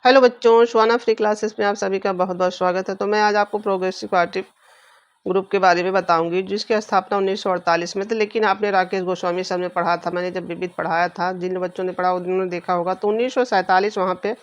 Hello बच्चों, शुआना free classes में आप सभी का बहुत बहुत स्वागत है। तो मैं आज आपको प्रोग्रेसिव पार्टी ग्रुप के बारे में बताऊंगी, जिसकी स्थापना 1948 में थी। लेकिन आपने राकेश गोस्वामी सर में पढ़ा था, मैंने जब विविध पढ़ाया था, जिन बच्चों ने पढ़ा उन्होंने देखा होगा, तो 1947 वहाँ पे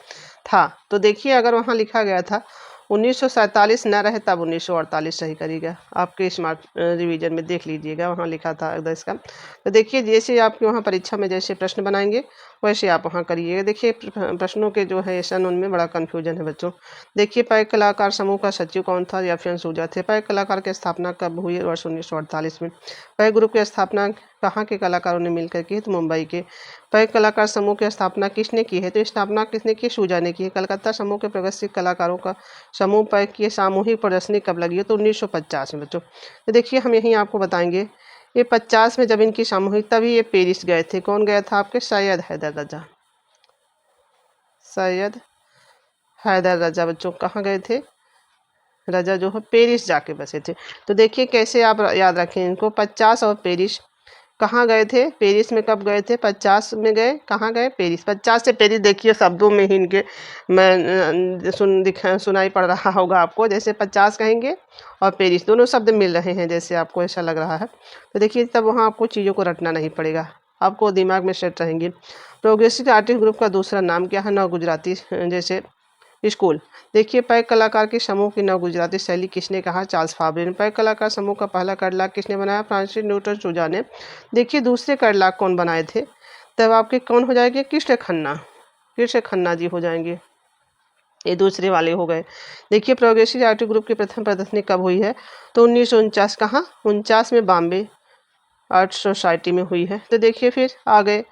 था। तो देखिए, अगर वहाँ लिखा गया था 1947 न रहे तब 1948 सही करिएगा। आपके स्मार्ट रिवीजन में देख लीजिएगा, वहाँ लिखा था अगर इसका। तो देखिए, जैसे आपके वहाँ परीक्षा में जैसे प्रश्न बनाएंगे वैसे आप वहाँ करिएगा। देखिए, प्रश्नों के जो है ऐसा उनमें बड़ा कन्फ्यूजन है बच्चों। देखिए, पैक कलाकार समूह का सचिव कौन था? एफएन सूजा थे। पैक कलाकार की स्थापना कब हुई? वर्ष 1948 में। पैक ग्रुप की स्थापना कहाँ के कलाकारों ने मिलकर की? तो मुंबई के। पैक कलाकार समूह की स्थापना किसने की है? तो स्थापना किसने की? सूजा ने की है। कलकत्ता समूह के प्रगतिशील कलाकारों का समूह पैक की सामूहिक प्रदर्शनी कब लगी है? तो 1950 में बच्चों। तो देखिए, हम यहीं आपको बताएंगे, ये 50 में जब इनकी सामूहिक, तभी ये पेरिस गए थे। कौन गया था? आपके सैयद हैदर रजा। सैयद हैदर रजा बच्चों कहाँ गए थे? रजा जो है पेरिस जाके बसे थे। तो देखिए कैसे आप याद रखें इनको, 50 और पेरिस। कहाँ गए थे? पेरिस में कब गए थे? 50 में गए। कहाँ गए? पेरिस। 50 से पेरिस देखिए शब्दों में ही इनके मैं सुनाई पड़ रहा होगा आपको। जैसे 50 कहेंगे और पेरिस दोनों शब्द मिल रहे हैं, जैसे आपको ऐसा लग रहा है। तो देखिए, तब वहाँ आपको चीज़ों को रटना नहीं पड़ेगा, आपको दिमाग में सेट रहेंगे। प्रोग्रेसिव आर्टिस्ट ग्रुप का दूसरा नाम क्या है? नव गुजराती जैसे स्कूल। देखिए, पैक कलाकार के समूह की नव गुजराती शैली किसने कहा? चार्ल्स फावरे ने। पैक कलाकार समूह का पहला कैटलॉग किसने बनाया? फ्रांसिस न्यूटन सूजा ने। देखिए, दूसरे कैटलॉग कौन बनाए थे? तब आपके कौन हो जाएंगे? कृष्ण खन्ना। कृष्ण खन्ना जी हो जाएंगे, ये दूसरे वाले हो गए। देखिए, प्रोग्रेसिव आर्टिस्ट ग्रुप की प्रथम प्रदर्शनी कब हुई है? तो 1949। कहाँ? 49 में बॉम्बे आर्ट सोसाइटी में हुई है। तो देखिए, फिर आ गए,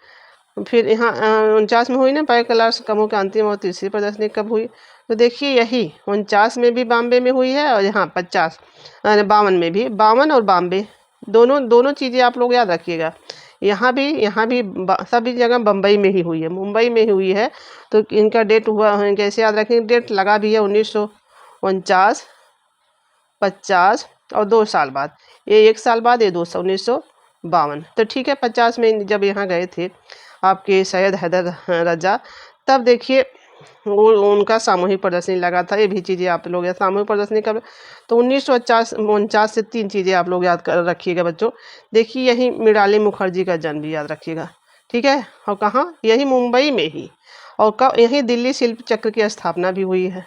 फिर यहाँ 49 में हुई ना पैक कलर समूह की अंतिम और तीसरी प्रदर्शनी कब हुई? तो देखिए, यही 49 में भी बॉम्बे में हुई है, और यहाँ 52 में भी। 52 और बॉम्बे दोनों दोनों चीज़ें आप लोग याद रखिएगा। यहाँ भी सभी जगह बम्बई में ही हुई है, मुंबई में ही हुई है। तो इनका डेट हुआ है, कैसे याद रखेंगे? डेट लगा भी है 1949, 50 और 2 साल बाद। ये 1 साल बाद, ये 1952। तो ठीक है, 50 में जब यहाँ गए थे आपके सैयद हैदर रजा, तब देखिए वो उनका सामूहिक प्रदर्शनी लगा था। ये भी चीज़ें आप लोग सामूहिक प्रदर्शनी कब? तो 1949 से 3 चीज़ें आप लोग याद कर रखिएगा बच्चों। देखिए, यही मृणालिनी मुखर्जी का जन्म भी याद रखिएगा, ठीक है। और कहाँ? यही मुंबई में ही। और कब? यही दिल्ली शिल्प चक्र की स्थापना भी हुई है।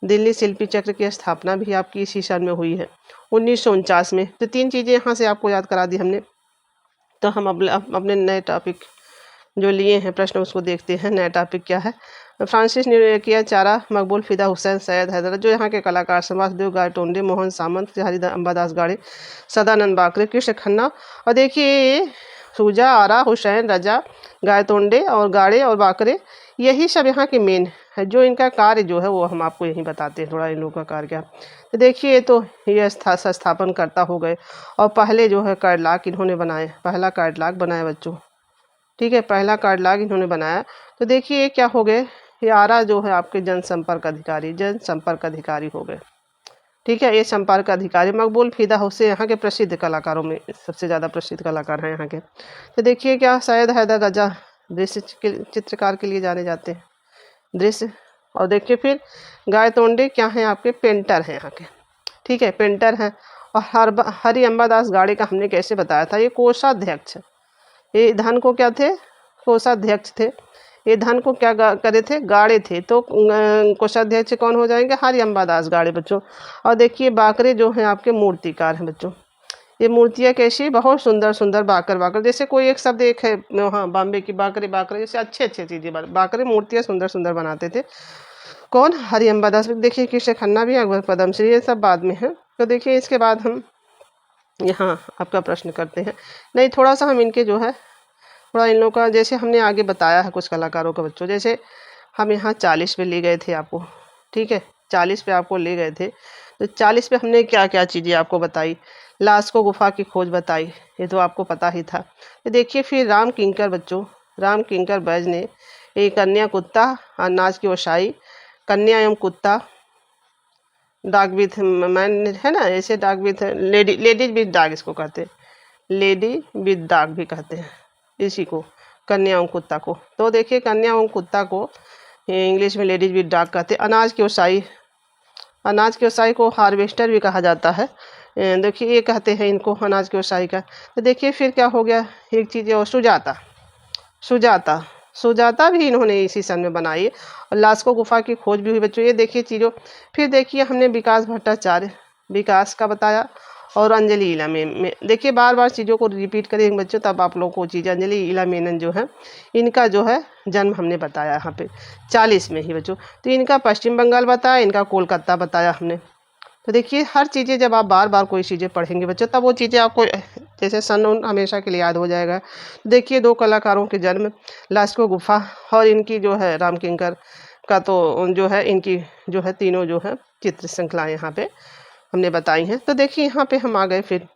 दिल्ली शिल्पी चक्र की स्थापना भी आपकी इसी सन में हुई है, 1949 में। तो 3 चीज़ें यहाँ से आपको याद करा दी हमने। तो हम अपने नए टॉपिक जो लिए हैं प्रश्न, उसको देखते हैं। नया टॉपिक क्या है? फ्रांसिस चारा, मकबूल, फिदा हुसैन, सैयद हैदर, जो यहाँ के कलाकार वासुदेव गायटोंडे, मोहन सामंत, हरि अंबादास गाड़े, सदानंद बाकरे, कृष्ण खन्ना। और देखिए, सूजा, आरा, हुसैन, रजा, गायतोंडे और गाड़े और बाकरे, यही सब यहाँ के मेन है। जो इनका कार्य जो है वो हम आपको यहीं बताते हैं, थोड़ा इन लोगों का कार्य क्या। तो देखिए, तो ये संस्थापन करता हो गए, और पहले जो है कैटलॉग इन्होंने बनाए, पहला कैटलॉग बनाया बच्चों, ठीक है, पहला कैटलॉग इन्होंने बनाया। तो देखिए, ये क्या हो गए? ये आरा जो है आपके जनसंपर्क अधिकारी हो गए, ठीक है। ये संपर्क अधिकारी। मकबूल, फिदा हुसैन यहाँ के प्रसिद्ध कलाकारों में सबसे ज़्यादा प्रसिद्ध कलाकार हैं यहाँ के। तो देखिए, क्या सैयद हैदर रजा दृश्य चित्रकार के लिए जाने जाते हैं, दृश्य। और देखिए, फिर गायतोंडे क्या हैं? आपके पेंटर हैं यहाँ के, ठीक है, पेंटर हैं। और हरि अंबादास गाड़े का हमने कैसे बताया था? ये कोषाध्यक्ष, ये धन को क्या थे? कोषाध्यक्ष थे। ये धन को क्या करे थे? गाड़े थे। तो कोषाध्यक्ष कौन हो जाएंगे? हरि अंबादास गाड़े बच्चों। और देखिए, बाकरे जो हैं आपके मूर्तिकार हैं बच्चों। ये मूर्तियाँ कैसी? बहुत सुंदर सुंदर बाकर बाकर, जैसे कोई एक शब्द एक है हाँ, बॉम्बे की बाकरे बाकरे, जैसे अच्छे अच्छे चीज़ें बाकरे मूर्तियाँ सुंदर सुंदर बनाते थे। कौन? हरि अंबादास। देखिए, कृष्ण खन्ना भी, अकबर पद्मश्री, ये सब बाद में है। तो देखिए, इसके बाद हम यहाँ आपका प्रश्न करते हैं। नहीं, थोड़ा सा हम इनके जो है, थोड़ा इन लोगों का जैसे हमने आगे बताया है कुछ कलाकारों का बच्चों, जैसे हम यहाँ 40 पे ले गए थे आपको, ठीक है, 40 पे आपको ले गए थे। तो 40 पे हमने क्या क्या चीज़ें आपको बताई? लास्को गुफा की खोज बताई, ये तो आपको पता ही था। तो देखिए, फिर राम किंकर बच्चों, राम किंकर बैज ने एक कन्या कुत्ता, अनाज की ओसाई, कन्या एवं कुत्ता, डॉग विथ मैन है ना, ऐसे dog with ladies with dog इसको कहते हैं, लेडी विद डॉग भी कहते हैं इसी को, कन्या एवं कुत्ता को। तो देखिए, कन्या एवं कुत्ता को इंग्लिश में लेडीज विद डॉग कहते हैं। अनाज के ओसाई, अनाज के ओसाई को हार्वेस्टर भी कहा जाता है। देखिए ये कहते हैं इनको अनाज के ओसाई का। तो देखिए फिर क्या हो गया, एक चीज़ और सुजाता, सुजाता, सुजाता भी इन्होंने इसी सन में बनाई है। और लास्को गुफा की खोज भी हुई बच्चों। ये देखिए चीज़ों। फिर देखिए हमने विकास भट्टाचार्य, विकास का बताया, और अंजलि इला में देखिए बार बार चीज़ों को रिपीट करेंगे बच्चों, तब आप लोगों को चीज़। अंजलि इला मेनन जो है, इनका जो है जन्म हमने बताया यहाँ पे 40 में ही बच्चों। तो इनका पश्चिम बंगाल बताया, इनका कोलकाता बताया हमने। तो देखिए हर चीज़ें जब आप बार बार कोई चीज़ें पढ़ेंगे बच्चों, तब वो चीज़ें आपको जैसे सन उन हमेशा के लिए याद हो जाएगा। देखिए दो कलाकारों के जन्म, लास्को गुफा और इनकी जो है राम किंकर का, तो जो है इनकी जो है तीनों जो है चित्र श्रृंखलाएँ यहाँ पे हमने बताई हैं। तो देखिए यहाँ पे हम आ गए फिर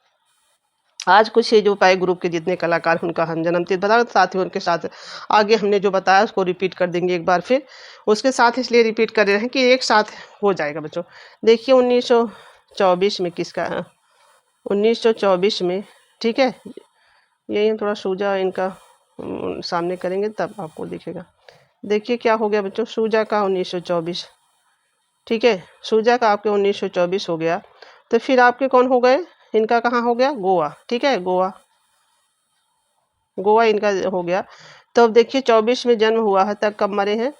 आज कुछ ये जो पाए ग्रुप के जितने कलाकार उनका हम जन्मतिथि बता, साथ ही उनके साथ आगे हमने जो बताया उसको रिपीट कर देंगे एक बार फिर। उसके साथ इसलिए रिपीट कर रहे हैं कि एक साथ हो जाएगा बच्चों। देखिए 1924 में किसका है, 1924 में, ठीक है। यही हम थोड़ा सूजा इनका सामने करेंगे तब आपको दिखेगा। देखिए क्या हो गया बच्चों, सूजा का 1924, ठीक है। सूजा का आपके 1924 हो गया। तो फिर आपके कौन हो गए, इनका कहाँ हो गया, गोवा, ठीक है। गोवा, गोवा इनका हो गया। तो अब देखिए 24 में जन्म हुआ है, तब कब मरे हैं,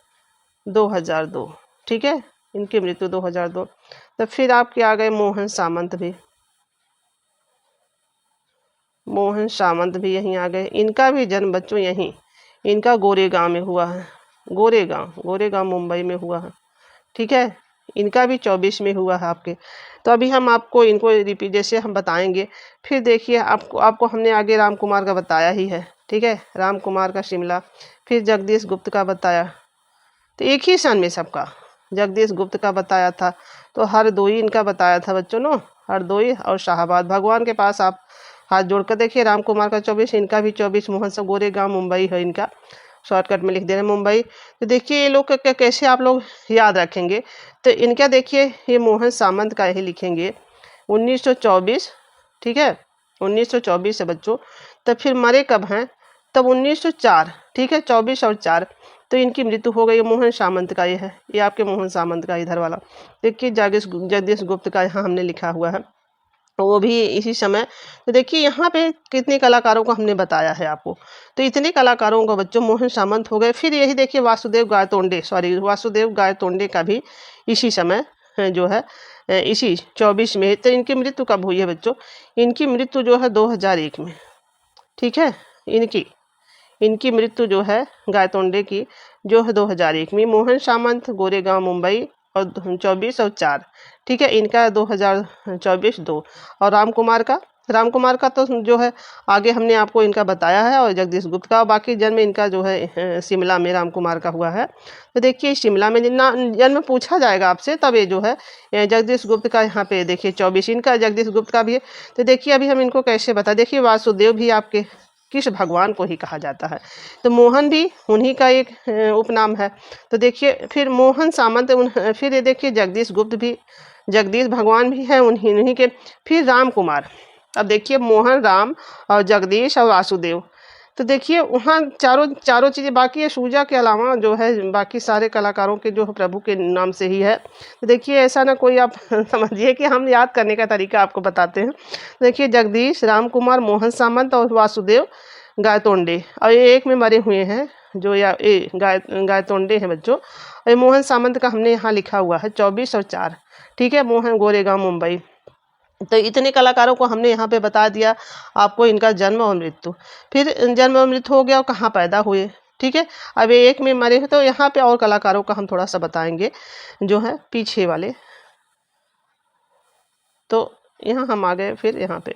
2002, ठीक है। इनकी मृत्यु 2002। तो फिर आपके आ गए मोहन सामंत भी, मोहन सामंत भी यहीं आ गए। इनका भी जन्म बच्चों यहीं, इनका गोरेगांव में हुआ है। गोरेगांव, गोरेगांव मुंबई में हुआ है, ठीक है। इनका भी 24 में हुआ है आपके। तो अभी हम आपको इनको रिपीट जैसे हम बताएंगे। फिर देखिए आपको आपको हमने आगे राम कुमार का बताया ही है, ठीक है। राम कुमार का शिमला। फिर जगदीश गुप्त का बताया, तो एक ही सन में सबका। जगदीश गुप्त का बताया था। तो हरदोई इनका बताया था बच्चों नो, हरदोई और शाहबाद भगवान के पास आप हाथ जोड़कर देखिए। राम कुमार का 24, इनका भी 24। मोहन सब गोरेगांव मुंबई है इनका, शॉर्टकट में लिख दे रहे हैं मुंबई। तो देखिए ये लोग कैसे आप लोग याद रखेंगे। तो इनका देखिए ये मोहन सामंत का ही लिखेंगे 1924, ठीक है। 1924 है बच्चों। तब फिर मरे कब हैं, तब 1904, ठीक है। 24 और 4, तो इनकी मृत्यु हो गई। मोहन सामंत का ये है, ये आपके मोहन सामंत का इधर वाला। देखिए जगदीश गुप्त का यहाँ हमने लिखा हुआ है, वो भी इसी समय। तो देखिए यहाँ पे कितने कलाकारों को हमने बताया है आपको। तो इतने कलाकारों को बच्चों मोहन सामंत हो गए। फिर यही देखिए वासुदेव गायतोंडे, सॉरी वासुदेव गायतोंडे का भी इसी समय जो है इसी 24 में। तो इनकी मृत्यु कब हुई है बच्चों, इनकी मृत्यु जो है 2001 में, ठीक है। इनकी इनकी मृत्यु जो है गायतोंडे की जो है 2001 में। मोहन सामंत गोरेगांव मुंबई और 24 और 4, ठीक है। इनका 2024 2। और राम कुमार का तो जो है आगे हमने आपको इनका बताया है, और जगदीश गुप्त का बाकी जन्म इनका जो है शिमला में राम कुमार का हुआ है। तो देखिए शिमला में जन्म पूछा जाएगा आपसे, तब ये जो है जगदीश गुप्त का यहाँ पे देखिए 24, इनका जगदीश गुप्त का भी है। तो देखिए अभी हम इनको कैसे बता, देखिए वासुदेव भी आपके किस भगवान को ही कहा जाता है। तो मोहन भी उन्हीं का एक उपनाम है। तो देखिए फिर मोहन सामंत फिर ये देखिए जगदीश गुप्त भी, जगदीश भगवान भी है उन्हीं के। फिर राम कुमार, अब देखिए मोहन, राम और जगदीश और वासुदेव। तो देखिए वहाँ चारों चारों चीज़ें बाकी है। सूजा के अलावा जो है बाकी सारे कलाकारों के जो प्रभु के नाम से ही है। तो देखिए ऐसा ना कोई आप समझिए कि हम याद करने का तरीका आपको बताते हैं। देखिए जगदीश, राम कुमार, मोहन सामंत और वासुदेव गायतोंडे, और ये एक में मरे हुए हैं जो या गायतोंडे हैं बच्चों। और मोहन सामंत का हमने यहाँ लिखा हुआ है 24 और 4, ठीक है। मोहन गोरेगांव मुंबई। तो इतने कलाकारों को हमने यहाँ पे बता दिया आपको, इनका जन्म और मृत्यु। फिर जन्म और मृत्यु हो गया और कहाँ पैदा हुए, ठीक है। अब ये एक में मरे हैं, तो यहाँ पे और कलाकारों का हम थोड़ा सा बताएंगे जो है पीछे वाले। तो यहाँ हम आ गए फिर यहाँ पे।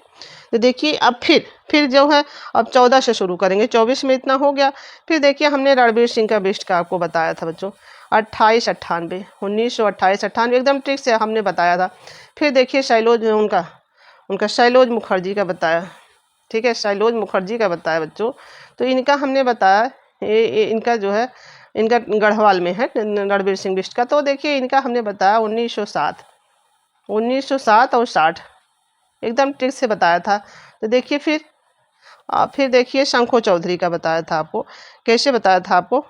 तो देखिए अब फिर जो है अब 14 से शुरू करेंगे, 24 में इतना हो गया। फिर देखिए हमने रणवीर सिंह का बेस्ट का आपको बताया था बच्चों 2898, 1928-98 एकदम ठीक से हमने बताया था। फिर देखिए शैलोज उनका उनका शैलोज मुखर्जी का बताया, ठीक है। शैलोज मुखर्जी का बताया बच्चों। तो इनका हमने बताया इनका जो है इनका गढ़वाल में है रणवीर सिंह बिष्ट का। तो देखिए इनका हमने बताया 1907, 1907 और 60 एकदम ठीक से बताया था। तो देखिए फिर देखिए शंखो चौधरी का बताया था आपको, कैसे बताया था आपको,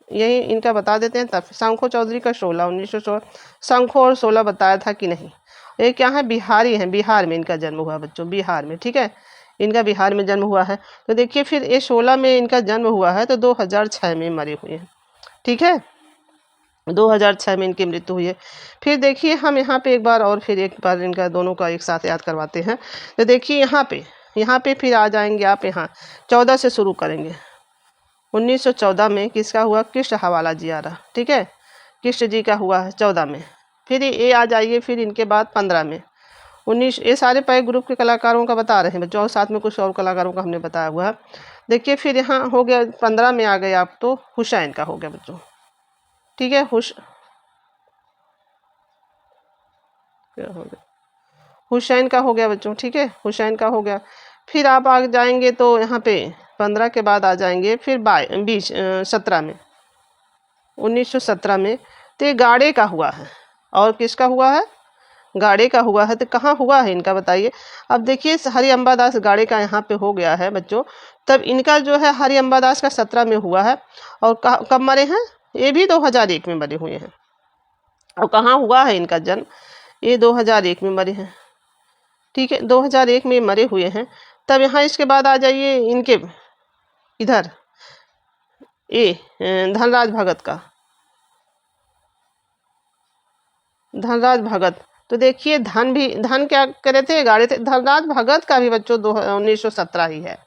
यही इनका बता देते हैं। तब शंखो चौधरी का 16 1916 शंखो और 16 बताया था कि नहीं। ये क्या है, बिहारी हैं, बिहार में इनका जन्म हुआ बच्चों, बिहार में, ठीक है, इनका बिहार में जन्म हुआ है। तो देखिए फिर ये 16 में इनका जन्म हुआ है तो 2006 में मरे हुए हैं, ठीक है, 2006 में इनकी मृत्यु हुई है। फिर देखिए हम यहाँ पे एक बार इनका दोनों का एक साथ याद करवाते हैं। तो देखिए यहाँ पे फिर आ जाएंगे आप, यहाँ 14 से शुरू करेंगे। 1914 में किसका हुआ, कृष्ण हवाला जी आ रहा, ठीक है, कृष्ण जी का हुआ है 14 में। फिर ये आ जाइए, फिर इनके बाद 15 में 19, ये सारे पैक ग्रुप के कलाकारों का बता रहे हैं बच्चों, और साथ में कुछ और कलाकारों का हमने बताया हुआ है। देखिए फिर यहाँ हो गया 15 में आ गए आप, तो हुसैन का हो गया बच्चों, ठीक है, क्या हो गया, हुसैन का हो गया बच्चों, ठीक है, हुसैन का हो गया। फिर आप आगे जाएंगे तो यहाँ पे 15 के बाद आ जाएंगे फिर 17 में 1917 में, तो ये गाड़े का हुआ है। और किसका हुआ है, गाड़े का हुआ है। तो कहाँ हुआ है इनका बताइए। अब देखिए हरि अम्बादास गाड़े का यहाँ पे हो गया है बच्चों, तब इनका जो है हरि अम्बादास का 17 में हुआ है। और कब मरे हैं, ये भी 2001 में मरे हुए हैं। और कहाँ हुआ है इनका जन्म, ये 2001 में मरे हैं, ठीक है, 2001 में मरे हुए हैं। तब यहाँ इसके बाद आ जाइए इनके इधर, ये धनराज भगत। तो देखिए धन क्या करे थे, गाड़े थे। धनराज भगत का भी बच्चों 1917 ही है,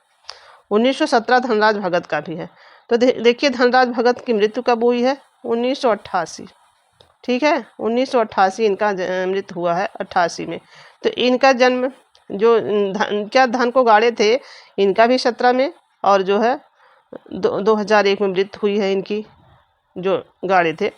1917 धनराज भगत का भी है। तो देखिए धनराज भगत की मृत्यु कब हुई है, 1988, ठीक है, 1988 इनका मृत्यु हुआ है 88 में। तो इनका जन्म जो धन को गाड़े थे, इनका भी 17 में, और जो है 2001 में मृत्यु हुई है इनकी, जो गाड़े थे।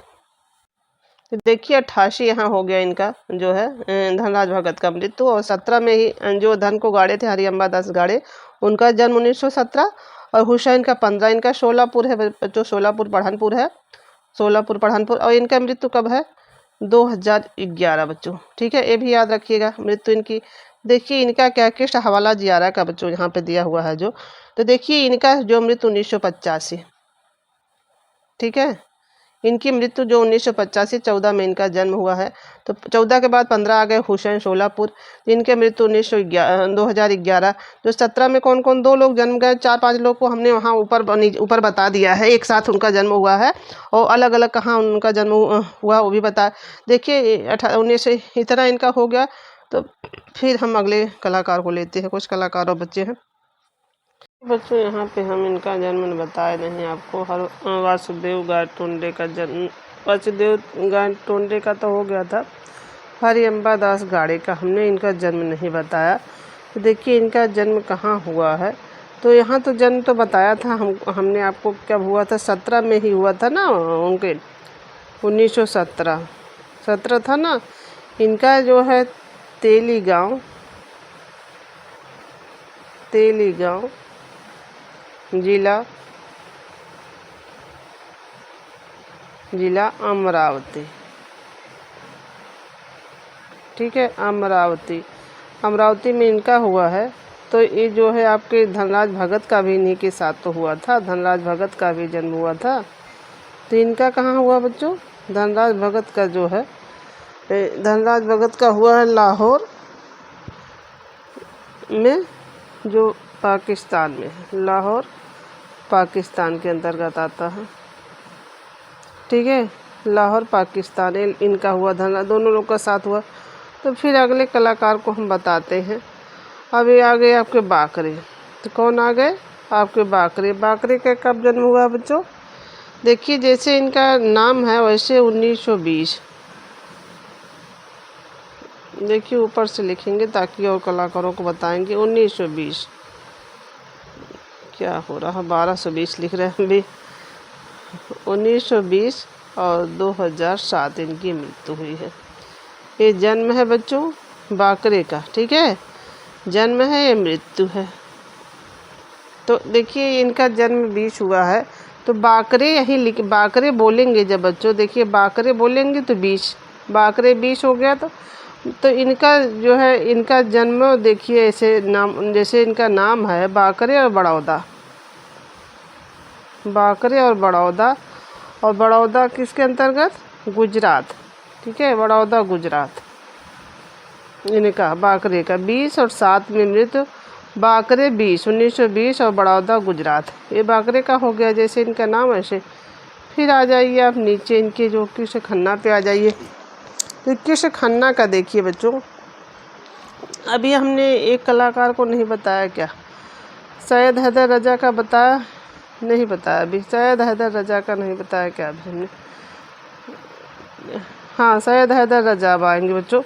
तो देखिए 88 यहाँ हो गया इनका जो है धनराज भगत का मृत्यु, और 17 में ही जो धन को गाड़े थे हरि अम्बादास गाड़े, उनका जन्म 1917। और हुसैन का 15, इनका सोलापुर है बच्चों, सोलापुर पठानपुर है, सोलापुर पठानपुर। और इनका मृत्यु कब है, 2011 बच्चों, ठीक है, ये भी याद रखिएगा मृत्यु इनकी। देखिए इनका क्या, कृष्ण हवाला जी आ रहा का बच्चों यहाँ पे दिया हुआ है जो। तो देखिए इनका जो मृत्यु 1985, ठीक है, इनकी मृत्यु जो 1985 14 में इनका जन्म हुआ है। तो 14 के बाद 15 आ गए हुसैन सोलापुर, इनके मृत्यु 2011। जो 17 में कौन कौन 2 लोग जन्म गए, 4-5 लोग को हमने वहाँ ऊपर बता दिया है, एक साथ उनका जन्म हुआ है, और अलग अलग कहाँ उनका जन्म हुआ वो भी बता। देखिए 19 इतना इनका हो गया। तो फिर हम अगले कलाकार को लेते हैं, कुछ कलाकार और बच्चे हैं बच्चों। यहाँ पे हम इनका जन्म बताए नहीं आपको। वासुदेव गायटोंडे का जन्म, वासुदेव गायटोंडे का तो हो गया था। हरि अम्बादास गाड़े का हमने इनका जन्म नहीं बताया। तो देखिए इनका जन्म कहाँ हुआ है। तो यहाँ तो जन्म तो बताया था हमने आपको, कब हुआ था, 17 में ही हुआ था ना उनके, 1917 था ना। इनका जो है तेलीगांव जिला अमरावती, ठीक है, अमरावती में इनका हुआ है। तो ये जो है आपके धनराज भगत का भी इन्हीं के साथ तो हुआ था, धनराज भगत का भी जन्म हुआ था। तो इनका कहाँ हुआ बच्चों, धनराज भगत का जो है, धनराज भगत का हुआ है लाहौर में, जो पाकिस्तान में है, लाहौर पाकिस्तान के अंतर्गत आता है, ठीक है, लाहौर पाकिस्तान इनका हुआ, धनराज दोनों लोग का साथ हुआ। तो फिर अगले कलाकार को हम बताते हैं। अब ये आ गए आपके बाकरे। तो कौन आ गए आपके बाकरे का कब जन्म हुआ बच्चों। देखिए जैसे इनका नाम है वैसे 1920, देखिए ऊपर से लिखेंगे ताकि और कलाकारों को बताएंगे। 1920 क्या हो रहा है, 1220 लिख रहे हैं अभी। 1920 और 2007 इनकी मृत्यु हुई है। ये जन्म है बच्चों बाकरे का, ठीक है, जन्म है, ये मृत्यु है। तो देखिए इनका जन्म 20 हुआ है, तो बाकरे यही बाकरे बोलेंगे जब बच्चों, देखिए बाकरे बोलेंगे तो 20, बाकरे 20 हो गया। तो इनका जो है, इनका जन्म देखिए ऐसे नाम, जैसे इनका नाम है बाकरे और बड़ौदा, और बड़ौदा किसके अंतर्गत? गुजरात। ठीक है, बड़ौदा गुजरात। इनका बाकरे का 20 और 7 में मृत्यु। बाकरे 20 1920 और बड़ौदा गुजरात। ये बाकरे का हो गया, जैसे इनका नाम ऐसे। फिर आ जाइए आप नीचे इनके जो कृष्ण खन्ना पे आ जाइए। तो कृष्ण खन्ना का देखिए बच्चों, अभी हमने एक कलाकार को नहीं बताया क्या? सैयद हैदर रजा का बताया? नहीं बताया अभी। सैयद हैदर रजा का नहीं बताया क्या अभी हमने? हाँ, सैयद हैदर रजा अब आएंगे बच्चों।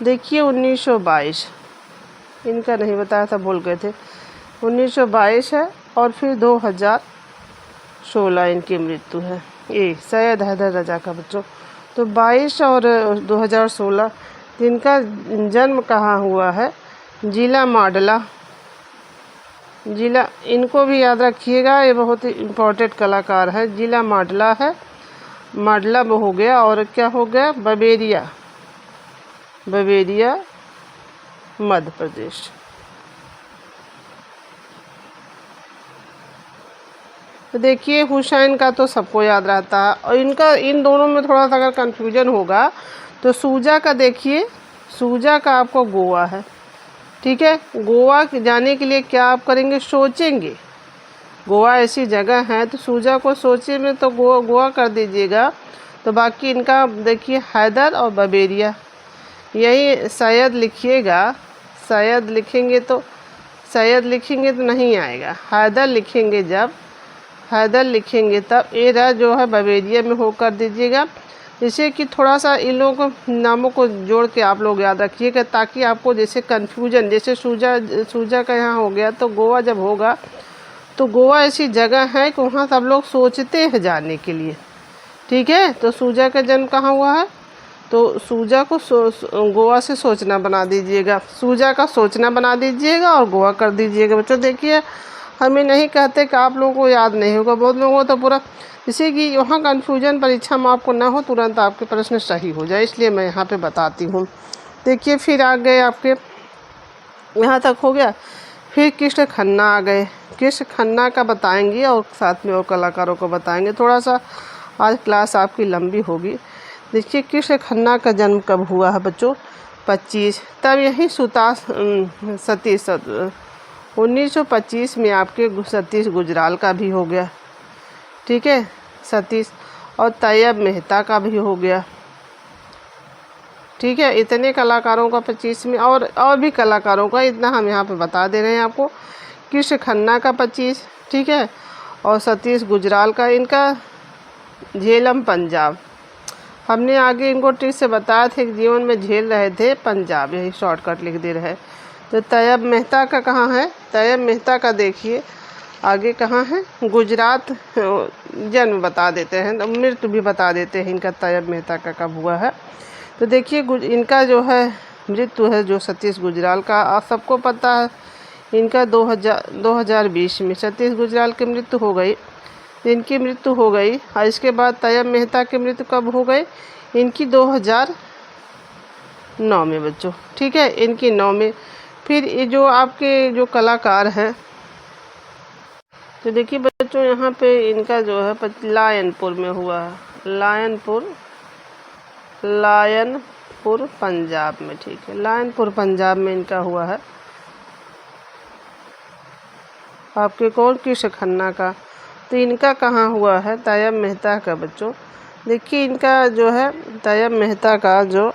देखिए 1922, इनका नहीं बताया था, भूल गए थे। 1922 है और फिर 2016 इनकी मृत्यु है। ये सैयद हैदर रजा का बच्चों। तो 22 और 2016 जिनका जन्म कहाँ हुआ है? जिला माडला। जिला, इनको भी याद रखिएगा, ये बहुत ही इम्पोर्टेंट कलाकार है। जिला माडला है, माडला में हो गया। और क्या हो गया? Bavaria, Bavaria Madhya Pradesh. तो देखिए हुसैन का तो सबको याद रहता है, और इनका इन दोनों में थोड़ा सा अगर कन्फ्यूजन होगा तो सूजा का देखिए, सूजा का आपको गोवा है। ठीक है, गोवा जाने के लिए क्या आप करेंगे? सोचेंगे। गोवा ऐसी जगह है, तो सूजा को सोचे में तो गोवा कर दीजिएगा। तो बाकी इनका देखिए हैदर और बबेरिया, यही सैयद लिखिएगा। सैयद लिखेंगे तो नहीं आएगा। हैदर लिखेंगे, जब हैदर लिखेंगे तब ए रहा जो है बबेरिया में हो कर दीजिएगा। जैसे कि थोड़ा सा इन लोगों को नामों को जोड़ के आप लोग याद रखिएगा, ताकि आपको जैसे कन्फ्यूजन, जैसे सूजा का यहाँ हो गया, तो गोवा जब होगा तो गोवा ऐसी जगह है कि वहाँ सब लोग सोचते हैं जाने के लिए। ठीक है, तो सूजा का जन्म कहाँ हुआ है? तो सूजा को गोवा से सोचना बना दीजिएगा, सूजा का सोचना बना दीजिएगा और गोवा कर दीजिएगा। बच्चों देखिए, हमें नहीं कहते कि आप लोगों को याद नहीं होगा, बहुत लोगों को तो पूरा, जैसे कि वहाँ कन्फ्यूजन परीक्षा में आपको ना हो, तुरंत आपके प्रश्न सही हो जाए, इसलिए मैं यहाँ पे बताती हूँ। देखिए फिर आ गए आपके, यहाँ तक हो गया। फिर कृष्ण खन्ना आ गए। कृष्ण खन्ना का बताएंगे और साथ में और कलाकारों को बताएंगे। थोड़ा सा आज क्लास आपकी लंबी होगी। देखिए कृष्ण खन्ना का जन्म कब हुआ है बच्चों? 25। तब यही सतीश 1925 में आपके सतीश गुजराल का भी हो गया। ठीक है, सतीश। और तैयब मेहता का भी हो गया। ठीक है, इतने कलाकारों का 25 में, और भी कलाकारों का, इतना हम यहाँ पे बता दे रहे हैं आपको। कृष्ण खन्ना का 25, ठीक है, और सतीश गुजराल का, इनका झेलम पंजाब। हमने आगे इनको ट्रिक से बताया था कि जीवन में झेल रहे थे पंजाब, यही शॉर्टकट लिख दे रहे हैं। तो तैयब मेहता का कहाँ है? तैयब मेहता का देखिए आगे कहाँ है? गुजरात। जन्म बता देते हैं, मृत्यु भी बता देते हैं इनका, तैयब मेहता का कब हुआ है। तो देखिए इनका जो है मृत्यु है जो सतीश गुजराल का, आप सबको पता है, इनका 2020 में सतीश गुजराल की मृत्यु हो गई, इनकी मृत्यु हो गई। और इसके बाद तैयब मेहता की मृत्यु कब हो गई? इनकी 2009 में बच्चों। ठीक है, इनकी 9 में। फिर ये जो आपके जो कलाकार हैं, तो देखिए बच्चों यहाँ पे इनका जो है लायनपुर में हुआ है, लायनपुर पंजाब में। ठीक है, लायनपुर पंजाब में इनका हुआ है। आपके कौन? कृष्ण खन्ना का। तो इनका कहाँ हुआ है? तैयब मेहता का बच्चों। देखिए इनका जो है तैयब मेहता का, जो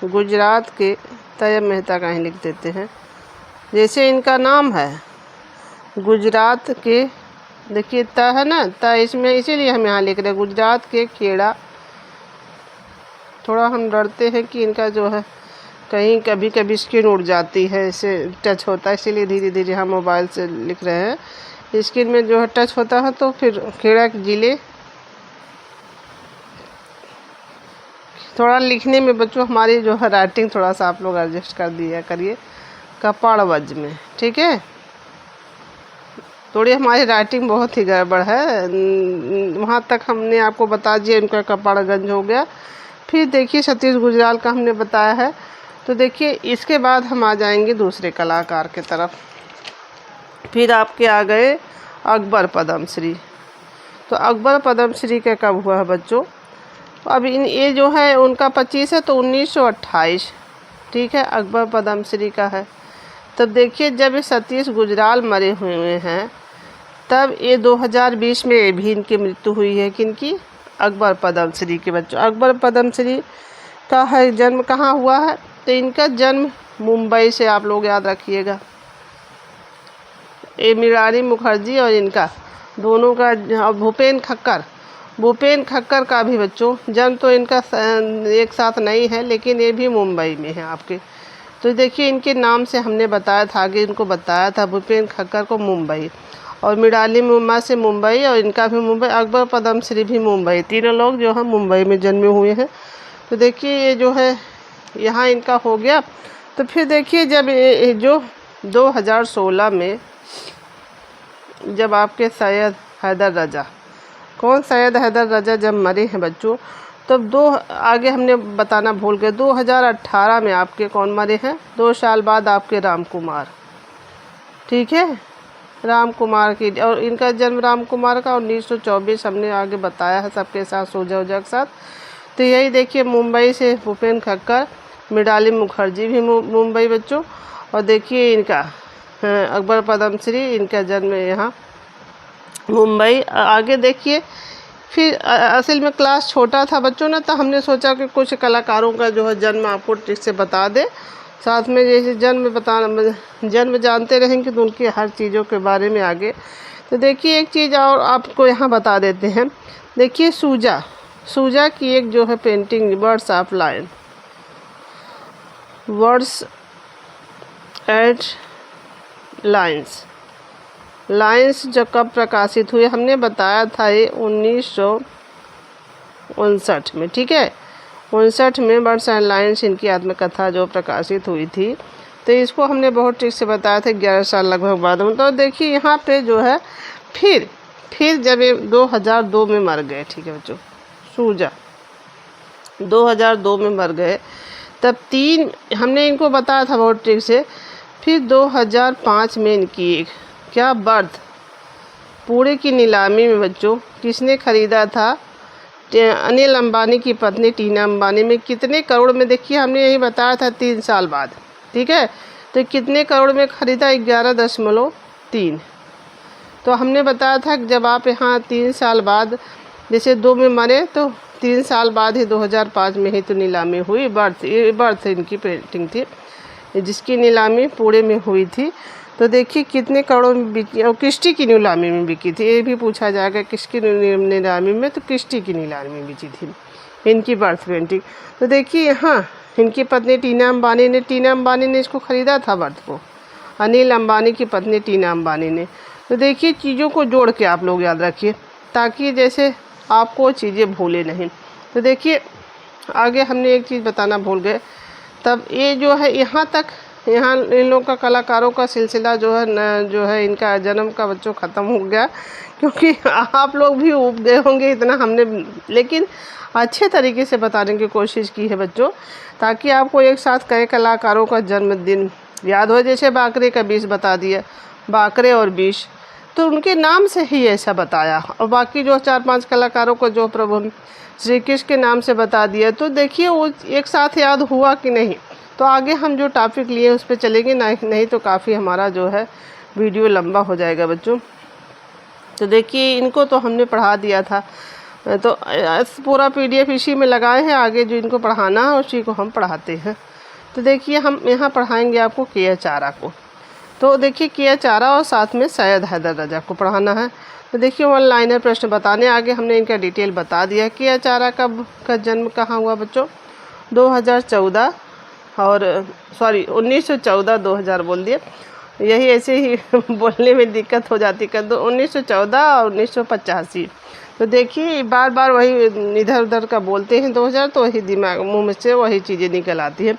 गुजरात के, तैयब मेहता का ही लिख देते हैं, जैसे इनका नाम है गुजरात के। देखिए त है ना, त इसमें, इसीलिए हम यहाँ लिख रहे हैं गुजरात के खेड़ा। थोड़ा हम डरते हैं कि इनका जो है कहीं कभी कभी स्क्रीन उड़ जाती है, इसे टच होता है, इसीलिए धीरे धीरे हम मोबाइल से लिख रहे हैं। स्क्रीन में जो है टच होता है तो फिर खेड़ा के जिले। थोड़ा लिखने में बच्चों हमारी जो है राइटिंग थोड़ा सा आप लोग एडजस्ट कर दिया करिए, कपाड़वज में। ठीक है, थोड़ी हमारी राइटिंग बहुत ही गड़बड़ है, वहाँ तक हमने आपको बता दिया। इनका कपाड़गंज हो गया। फिर देखिए सतीश गुजराल का हमने बताया है। तो देखिए इसके बाद हम आ जाएंगे दूसरे कलाकार के तरफ। फिर आपके आ गए अकबर पद्मश्री। तो अकबर पद्मश्री का कब हुआ है बच्चों? अब ये जो है उनका 25 है तो 1928, ठीक है, अकबर पद्मश्री का है। तब देखिए जब ये सतीश गुजराल मरे हुए हैं तब ये 2020 में भी इनकी मृत्यु हुई है। किनकी? अकबर पद्मश्री के बच्चों। अकबर पद्मश्री का है जन्म कहाँ हुआ है? तो इनका जन्म मुंबई से, आप लोग याद रखिएगा। ये मृणालिनी मुखर्जी और इनका दोनों का, भूपेन खक्कर का भी बच्चों जन्म तो इनका एक साथ नहीं है, लेकिन ये भी मुंबई में है आपके। तो देखिए इनके नाम से हमने बताया था, आगे इनको बताया था, भूपेन खक्कर को मुंबई, और मृणालिनी मुम्मा से मुंबई, और इनका भी मुंबई, अकबर पद्मश्री भी मुंबई। तीनों लोग जो है मुंबई में जन्मे हुए हैं। तो देखिए ये जो है यहाँ इनका हो गया। तो फिर देखिए जब जो 2016 में जब आपके सैयद हैदर रजा, कौन सैयद हैदर रजा जब मरे हैं बच्चों, तब आगे हमने बताना भूल गए, 2018 में आपके कौन मरे हैं? 2 साल बाद आपके राम कुमार, ठीक है, राम कुमार की। और इनका जन्म राम कुमार का 1924 हमने आगे बताया है सबके साथ, सोजा के साथ। तो यही देखिए मुंबई से भूपेन खक्कर, मृणालिनी मुखर्जी भी मुंबई बच्चों। और देखिए इनका अकबर पद्मश्री, इनका जन्म यहाँ मुंबई। आगे देखिए फिर असल में क्लास छोटा था बच्चों ना, तो हमने सोचा कि कुछ कलाकारों का जो है जन्म आपको ठीक से बता दे, साथ में जैसे जन्म जानते रहेंगे तो उनकी हर चीज़ों के बारे में आगे। तो देखिए एक चीज़ और आपको यहाँ बता देते हैं। देखिए सूजा की एक जो है painting, words of line, words and lines जो कब प्रकाशित हुए, हमने बताया था ये 1959 में, ठीक है, 59 में वर्ड्स एंड लाइंस इनकी आत्मकथा जो प्रकाशित हुई थी। तो इसको हमने बहुत ठीक से बताया था 11 साल लगभग बाद में। तो देखिए यहाँ पे जो है फिर जब ये 2002 में मर गए, ठीक है बच्चों, सूजा 2002 में मर गए, तब हमने इनको बताया था बहुत ठीक से। फिर 2005 में इनकी एक क्या बर्थ पूरे की नीलामी में बच्चों किसने ख़रीदा था? अनिल अंबानी की पत्नी टीना अंबानी में। कितने करोड़ में? देखिए हमने यही बताया था 3 साल बाद, ठीक है, तो कितने करोड़ में ख़रीदा? 11.3। तो हमने बताया था कि जब आप यहाँ 3 साल बाद, जैसे 2 में मरे तो 3 साल बाद ही 2005 में ही तो नीलामी हुई। बर्थ इनकी पेंटिंग थी जिसकी नीलामी पुणे में हुई थी। तो देखिए कितने करोड़ में बिकी, और किस्टी की नीलामी में बिकी थी। ये भी पूछा जाएगा किसकी नीलामी में, तो किस्टी की नीलामी में बिकी थी इनकी बर्थ पेंटिंग। तो देखिए यहाँ इनकी पत्नी टीना अंबानी ने इसको ख़रीदा था बर्थ को, अनिल अंबानी की पत्नी टीना अंबानी ने। तो देखिए चीज़ों को जोड़ के आप लोग याद रखिए ताकि जैसे आपको चीज़ें भूले नहीं। तो देखिए आगे हमने एक चीज़ बताना भूल गए, तब ये जो है यहाँ इन लोगों का कलाकारों का सिलसिला जो है इनका जन्म का बच्चों ख़त्म हो गया, क्योंकि आप लोग भी ऊब गए होंगे इतना हमने, लेकिन अच्छे तरीके से बताने की कोशिश की है बच्चों, ताकि आपको एक साथ कई कलाकारों का जन्मदिन याद हो। जैसे बाकरे का 20 बता दिया, बाकरे और 20 तो उनके नाम से ही ऐसा बताया, और बाकी जो 4-5 कलाकारों को जो प्रभु श्री कृष्ण के नाम से बता दिया। तो देखिए वो एक साथ याद हुआ कि नहीं। तो आगे हम जो टॉपिक लिए उस पर चलेंगे, नहीं तो काफ़ी हमारा जो है वीडियो लंबा हो जाएगा बच्चों। तो देखिए इनको तो हमने पढ़ा दिया था, तो पूरा PDF इसी में लगाए हैं, आगे जो इनको पढ़ाना है उसी को हम पढ़ाते हैं। तो देखिए हम यहाँ पढ़ाएंगे आपको KH आरा को। तो देखिए KH आरा और साथ में सैयद हैदर रजा को पढ़ाना है। तो देखिए 1 लाइनर प्रश्न बताने, आगे हमने इनका डिटेल बता दिया। KH आरा का जन्म कहाँ हुआ बच्चों? 2014 और 1914, 2000 बोल दिए, यही ऐसे ही बोलने में दिक्कत हो जाती कर दो। 1914 और 1985। तो देखिए बार बार वही इधर उधर का बोलते हैं 2000, तो वही दिमाग मुँह में से वही चीज़ें निकल आती है।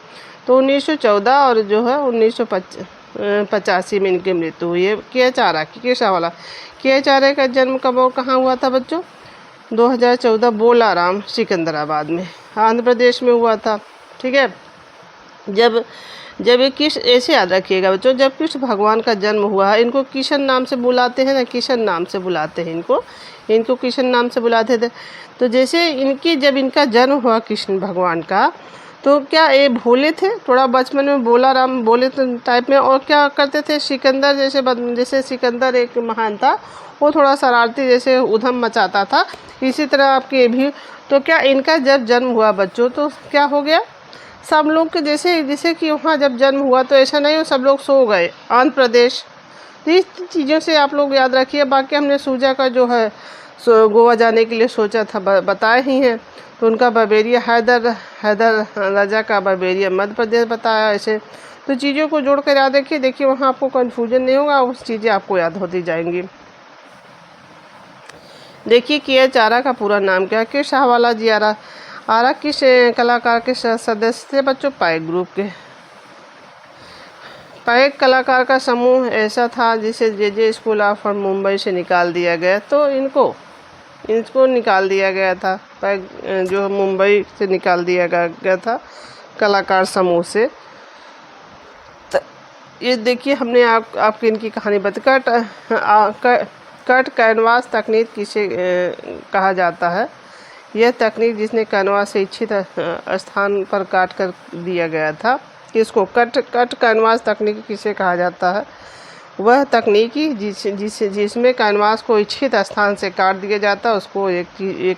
तो 1914 और जो है 1985 में इनकी मृत्यु हुई है। KH आरा की कैसा वाला KH आरा का जन्म कब और कहाँ हुआ था बच्चों? 2014 बोलाराम सिकंदराबाद में, आंध्र प्रदेश में हुआ था, ठीक है। जब जब ये कृष्ण, ऐसे याद रखिएगा बच्चों, जब कृष्ण भगवान का जन्म हुआ है, इनको किशन नाम से बुलाते हैं ना, किशन नाम से बुलाते हैं इनको किशन नाम से बुलाते थे। तो जैसे जब इनका जन्म हुआ कृष्ण भगवान का, तो क्या ये भोले थे, थोड़ा बचपन में बोला राम बोले टाइप में, और क्या करते थे, सिकंदर जैसे सिकंदर एक महान था, वो थोड़ा शरारती जैसे उधम मचाता था, इसी तरह आपके भी। तो क्या इनका जब जन्म हुआ बच्चों, तो क्या हो गया, सब लोग के जैसे कि वहाँ जब जन्म हुआ तो ऐसा नहीं हो सब लोग सो गए, आंध्र प्रदेश। तो इस चीज़ों से आप लोग याद रखिए। बाकी हमने सूजा का जो है गोवा जाने के लिए सोचा था, बताए ही हैं। तो उनका बबेरिया हैदर राजा का बबेरिया मध्य प्रदेश बताया ऐसे। तो चीज़ों को जोड़ कर याद रखिए, देखिए वहाँ आपको कन्फ्यूजन नहीं होगा, उस चीज़ें आपको याद होती जाएंगी। देखिए के आरा का पूरा नाम क्या है, के शाहवाला जी आरा किस कलाकार के सदस्य थे बच्चों, पाइक ग्रुप के। पाइक कलाकार का समूह ऐसा था जिसे जे स्कूल ऑफ मुंबई से निकाल दिया गया। तो इनको निकाल दिया गया था, पाइक जो मुंबई से निकाल दिया गया था कलाकार समूह से। ये देखिए हमने आपकी इनकी कहानी कट कैनवास तकनीक किसे कहा जाता है। यह तकनीक जिसने कैनवास से इच्छित स्थान पर काट कर दिया गया था, इसको कट कैनवास तकनीक किसे कहा जाता है। वह तकनीकी जिसमें कैनवास को इच्छित स्थान से काट दिया जाता है, उसको एक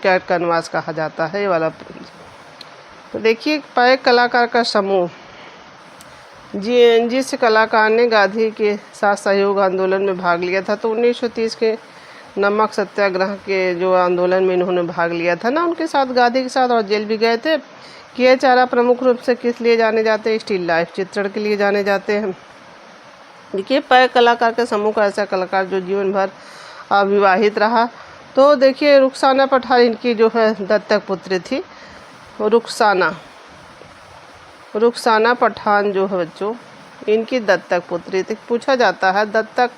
कट कैनवास कहा जाता है, ये वाला। तो देखिए पाइक कलाकार का समूह, जिस कलाकार ने गांधी के साथ सहयोग आंदोलन में भाग लिया था। तो 1930 के नमक सत्याग्रह के जो आंदोलन में इन्होंने भाग लिया था ना, उनके साथ गांधी के साथ, और जेल भी गए थे। के आरा प्रमुख रूप से किस लिए जाने जाते हैं, स्टिल लाइफ चित्रण के लिए जाने जाते हैं। देखिए पाइक कलाकार के समूह का ऐसा कलाकार जो जीवन भर अविवाहित रहा। तो देखिए रुखसाना पठान इनकी जो है दत्तक पुत्री थी। रुखसाना पठान जो है बच्चों, इनकी दत्तक पुत्री थी। पूछा जाता है दत्तक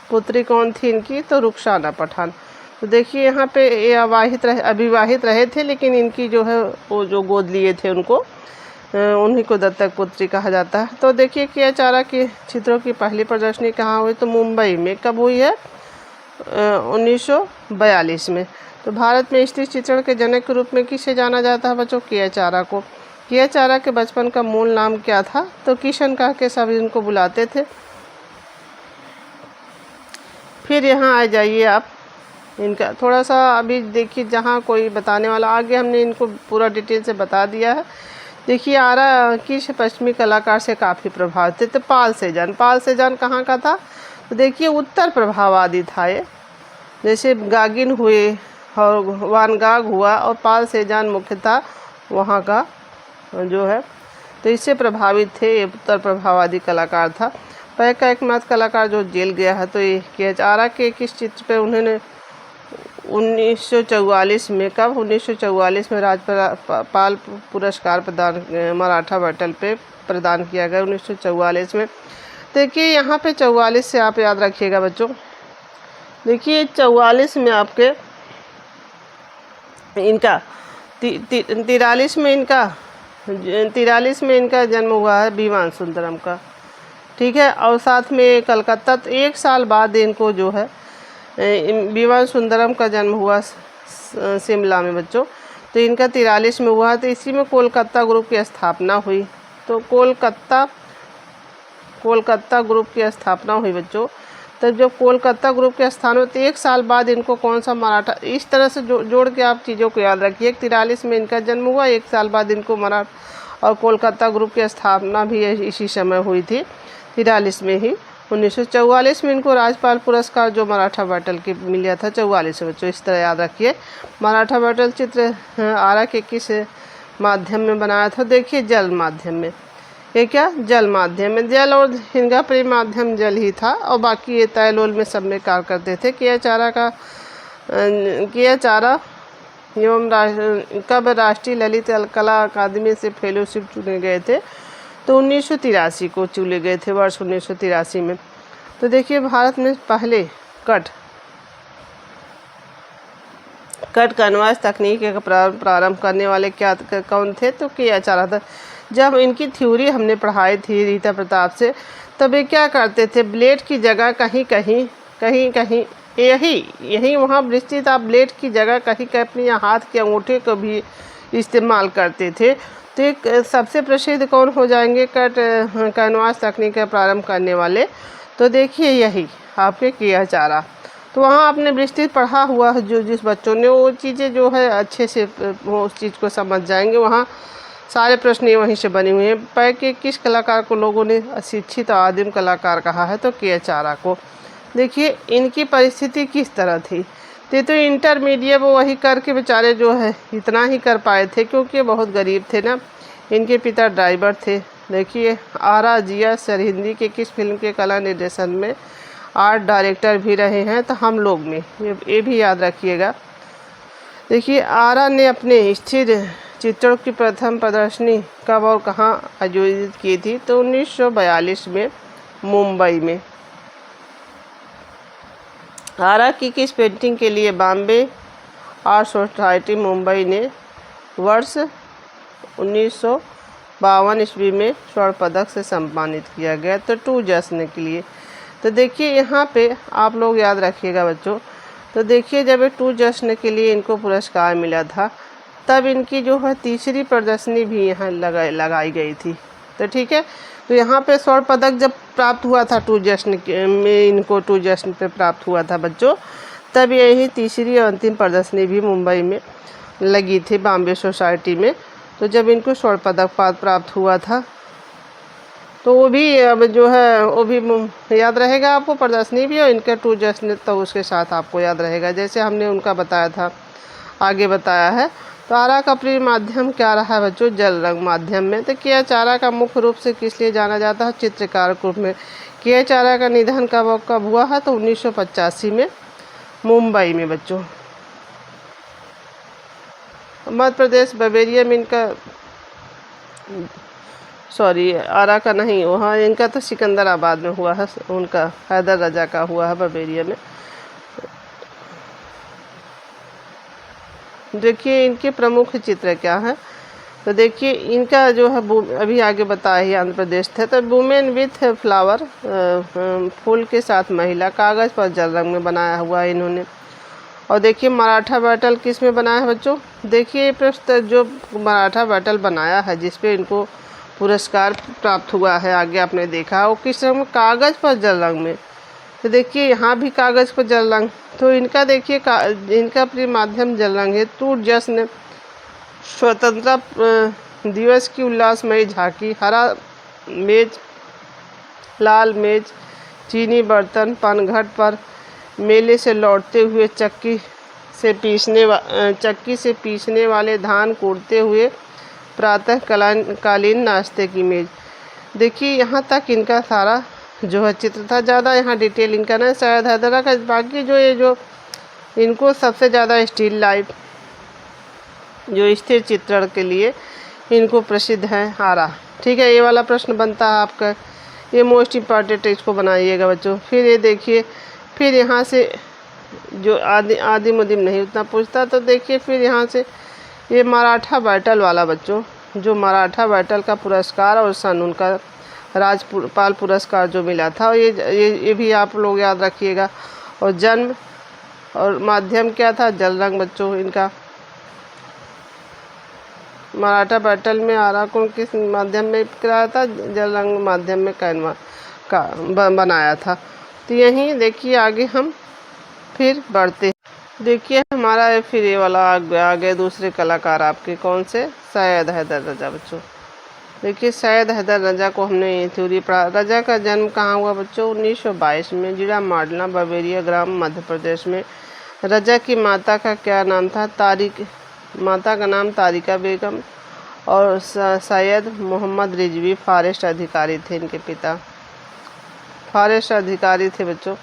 पुत्री कौन थी इनकी, तो रुखसाना पठान। तो देखिए यहाँ पे ये अविवाहित रहे थे, लेकिन इनकी जो है वो जो गोद लिए थे उन्हीं को दत्तक पुत्री कहा जाता है। तो देखिए के आरा के चित्रों की पहली प्रदर्शनी कहाँ हुई, तो मुंबई में। कब हुई है, 1942 में। तो भारत में स्त्री चित्रण के जनक के रूप में किसे जाना जाता है बच्चों, के आरा को। के आरा के बचपन का मूल नाम क्या था, तो किशन कह के सब इनको बुलाते थे। फिर यहाँ आ जाइए आप, इनका थोड़ा सा अभी देखिए, जहाँ कोई बताने वाला, आगे हमने इनको पूरा डिटेल से बता दिया है। देखिए आरा किस पश्चिमी कलाकार से काफ़ी प्रभावित थे, तो पाल सेजान कहाँ का था, तो देखिए उत्तर प्रभाववादी था ये। जैसे गागिन हुए और वान गाग हुआ, और पाल सेजान मुख्यतः वहाँ का जो है, तो इससे प्रभावित थे, ये उत्तर प्रभाववादी कलाकार था। पाइक का एकमात्र कलाकार जो जेल गया है, तो ये के आरा के किस चित्र पे उन्होंने 1944 में, कब 1944 में राजपाल पुरस्कार प्रदान मराठा बैटल पे प्रदान किया गया 1944 में। देखिए यहाँ पे 44 से आप याद रखिएगा बच्चों। देखिए 44 में आपके इनका 43 में इनका जन्म हुआ है बीवान सुंदरम का, ठीक है। और साथ में कलकत्ता, तो एक साल बाद इनको जो है बीवान सुंदरम का जन्म हुआ शिमला में बच्चों। तो इनका 43 में हुआ, तो इसी में कोलकाता ग्रुप की स्थापना हुई। तो कोलकाता ग्रुप की स्थापना हुई बच्चों। तो जब कोलकाता ग्रुप के स्थान में, तो एक साल बाद इनको कौन सा मराठा, इस तरह से जोड़ के आप चीज़ों को याद रखिए। 43 में इनका जन्म हुआ, एक साल बाद इनको मराठा और कोलकाता ग्रुप की स्थापना भी इसी समय हुई थी, 43 में ही। 1944 में इनको राजपाल पुरस्कार जो मराठा बैटल के मिला था 44 में बच्चों, इस तरह याद रखिए। मराठा बैटल चित्र आरा के किस माध्यम में बनाया था, देखिए जल माध्यम में। ये क्या, जल माध्यम में। जल और हिंगा प्रेम माध्यम जल ही था, और बाकी ये तैलोल में सब में कार्य करते थे। के आरा एवं कब राष्ट्रीय ललित कला अकादमी से फेलोशिप चुने गए थे, तो 1983 को चुने गए थे, वर्ष 1983 में। तो देखिए भारत में पहले कट कैनवास तकनीक का प्रारंभ करने वाले कौन थे, तो के आरा था। जब इनकी थ्योरी हमने पढ़ाई थी रीता प्रताप से, तब ये क्या करते थे, ब्लेड की जगह कहीं कहीं यही वहाँ विस्तृत आप ब्लेड की जगह कहीं अपने हाथ के अंगूठे को भी इस्तेमाल करते थे। तो एक सबसे प्रसिद्ध कौन हो जाएंगे कट कैनवास तकनीक का प्रारंभ करने वाले, तो देखिए यही आपके कियाचारा। तो वहाँ आपने विस्तृत पढ़ा हुआ है, जो जिस बच्चों ने वो चीज़ें जो है अच्छे से वो उस चीज़ को समझ जाएंगे। वहाँ सारे प्रश्न वहीं से बने हुए हैं। पै के किस कलाकार को लोगों ने अशिक्षित आदिम कलाकार कहा है, तो कियाचारा को। देखिए इनकी परिस्थिति किस तरह थी, तो इंटरमीडिएट वो वही करके बेचारे जो है इतना ही कर पाए थे, क्योंकि बहुत गरीब थे ना। इनके पिता ड्राइवर थे। देखिए आरा जिया सरहिंदी के किस फिल्म के कला निर्देशन में आर्ट डायरेक्टर भी रहे हैं, तो हम लोग में, ये भी याद रखिएगा। देखिए आरा ने अपने स्थिर चित्रों की प्रथम प्रदर्शनी कब और कहाँ आयोजित की थी, तो 1942 में मुंबई में। आरा की किस पेंटिंग के लिए बॉम्बे आर्ट सोसाइटी मुंबई ने वर्ष 1952 ईस्वी में स्वर्ण पदक से सम्मानित किया गया, तो टू जश्न के लिए। तो देखिए यहाँ पे आप लोग याद रखिएगा बच्चों। तो देखिए जब ये टू जश्न के लिए इनको पुरस्कार मिला था, तब इनकी जो है तीसरी प्रदर्शनी भी यहाँ लगाई गई थी। तो ठीक है, तो यहाँ पे स्वर्ण पदक जब प्राप्त हुआ था टू जश्न में, इनको टू जश्न पे प्राप्त हुआ था बच्चों, तब यही तीसरी और अंतिम प्रदर्शनी भी मुंबई में लगी थी बॉम्बे सोसाइटी में। तो जब इनको स्वर्ण पदक प्राप्त हुआ था, तो वो भी अब जो है वो भी याद रहेगा आपको, प्रदर्शनी भी और इनका टू जश्न, तो उसके साथ आपको याद रहेगा जैसे हमने उनका बताया था, आगे बताया है। तो आरा का प्रिय माध्यम क्या रहा है बच्चों, जल रंग माध्यम में। तो कियाचारा का मुख्य रूप से किस लिए जाना जाता है, चित्रकार के रूप में। कियाचारा का निधन कब हुआ है, तो 1985 में मुंबई में बच्चों। मध्य प्रदेश बवेरिया में इनका, सॉरी आरा का नहीं, वहाँ इनका तो सिकंदराबाद में हुआ है, उनका हैदर रजा का हुआ है बवेरिया में। देखिए इनके प्रमुख चित्र क्या है, तो देखिए इनका जो है अभी आगे बताया ही आंध्र प्रदेश थे। तो वुमेन विथ फ्लावर, फूल के साथ महिला, कागज़ पर जल रंग में बनाया हुआ है इन्होंने। और देखिए मराठा बैटल किस में बनाया है बच्चों, देखिए प्रश्न जो मराठा बैटल बनाया है जिस पे इनको पुरस्कार प्राप्त हुआ है, आगे आपने देखा वो किस रंग में, कागज़ पर जल रंग में। तो देखिए यहाँ भी कागज़ पर जल रंग, तो इनका देखिए इनका प्रिय माध्यम जल रंग है। टू जश्न, स्वतंत्रता दिवस की उल्लासमयी झांकी, हरा मेज, लाल मेज, चीनी बर्तन, पनघट पर मेले से लौटते हुए चक्की से पीसने वाले धान कूटते हुए प्रातः कालीन नाश्ते की मेज। देखिए यहाँ तक इनका सारा जो है चित्र था। ज़्यादा यहाँ डिटेल इनका ना शायद हैदरा का, बाकी जो ये जो इनको सबसे ज़्यादा स्टिल लाइफ जो स्थिर चित्रण के लिए इनको प्रसिद्ध है आरा। ठीक है, ये वाला प्रश्न बनता है आपका, ये मोस्ट इम्पॉर्टेंट, इसको बनाइएगा बच्चों। फिर ये देखिए, फिर यहाँ से जो आदि मुदिम नहीं उतना पूछता, तो देखिए फिर यहाँ से ये मराठा बैटल वाला बच्चों, जो मराठा बैटल का पुरस्कार और सन उनका राजपाल पुरस्कार जो मिला था, और ये भी आप लोग याद रखिएगा। और जन्म और माध्यम क्या था, जल रंग बच्चों इनका। मराठा बैटल में आरा को किस माध्यम में कराया था, जल रंग माध्यम में कैनवा का बनाया था। तो यहीं देखिए आगे हम फिर बढ़ते हैं। देखिए हमारा फिर ये वाला आगे दूसरे कलाकार आपके कौन से, सैयद हैदर रजा बच्चों। देखिए सैयद हैदर रजा को हमने थ्योरी पढ़ा। रजा का जन्म कहाँ हुआ बच्चों, 1922 में जिला माडला बवेरिया ग्राम मध्य प्रदेश में। रजा की माता का क्या नाम था, माता का नाम तारिका बेगम, और सैयद मोहम्मद रिजवी फॉरेस्ट अधिकारी थे इनके पिता, फॉरेस्ट अधिकारी थे बच्चों।